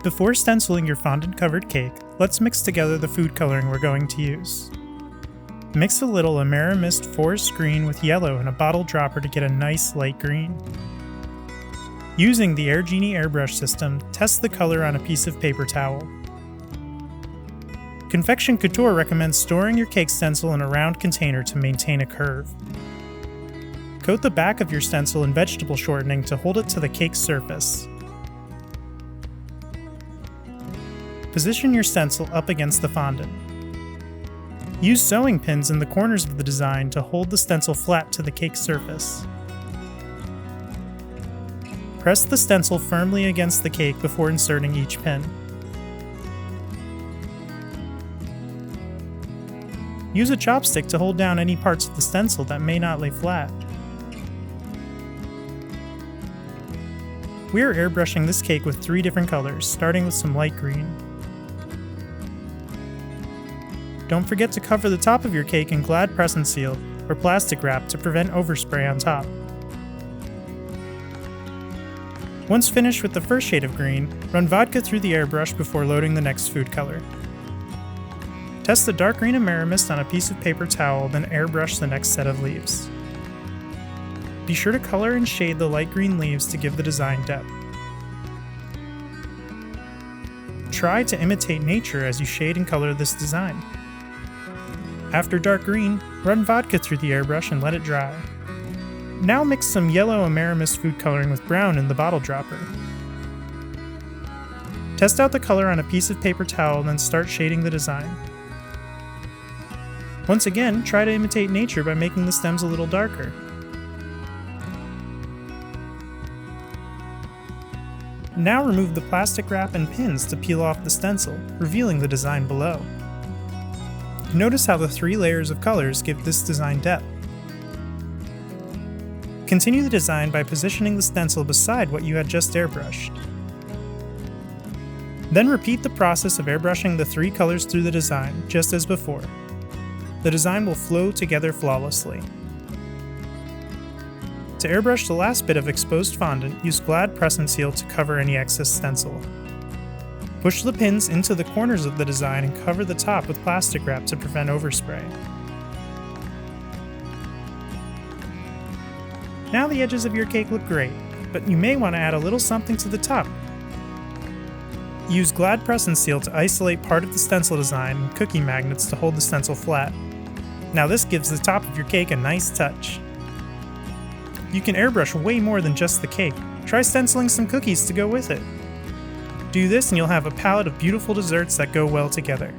Before stenciling your fondant-covered cake, let's mix together the food coloring we're going to use. Mix a little Amerimist Forest Green with yellow in a bottle dropper to get a nice light green. Using the Air Genie airbrush system, test the color on a piece of paper towel. Confection Couture recommends storing your cake stencil in a round container to maintain a curve. Coat the back of your stencil in vegetable shortening to hold it to the cake's surface. Position your stencil up against the fondant. Use sewing pins in the corners of the design to hold the stencil flat to the cake surface. Press the stencil firmly against the cake before inserting each pin. Use a chopstick to hold down any parts of the stencil that may not lay flat. We are airbrushing this cake with 3 different colors, starting with some light green. Don't forget to cover the top of your cake in Glad Press and Seal or plastic wrap to prevent overspray on top. Once finished with the first shade of green, run vodka through the airbrush before loading the next food color. Test the dark green Amerimist on a piece of paper towel, then airbrush the next set of leaves. Be sure to color and shade the light green leaves to give the design depth. Try to imitate nature as you shade and color this design. After dark green, run vodka through the airbrush and let it dry. Now mix some yellow Amerimist food coloring with brown in the bottle dropper. Test out the color on a piece of paper towel, then start shading the design. Once again, try to imitate nature by making the stems a little darker. Now remove the plastic wrap and pins to peel off the stencil, revealing the design below. Notice how the 3 layers of colors give this design depth. Continue the design by positioning the stencil beside what you had just airbrushed. Then repeat the process of airbrushing the 3 colors through the design, just as before. The design will flow together flawlessly. To airbrush the last bit of exposed fondant, use Glad Press and Seal to cover any excess stencil. Push the pins into the corners of the design and cover the top with plastic wrap to prevent overspray. Now the edges of your cake look great, but you may want to add a little something to the top. Use Glad Press and Seal to isolate part of the stencil design and cookie magnets to hold the stencil flat. Now this gives the top of your cake a nice touch. You can airbrush way more than just the cake. Try stenciling some cookies to go with it. Do this and you'll have a palette of beautiful desserts that go well together.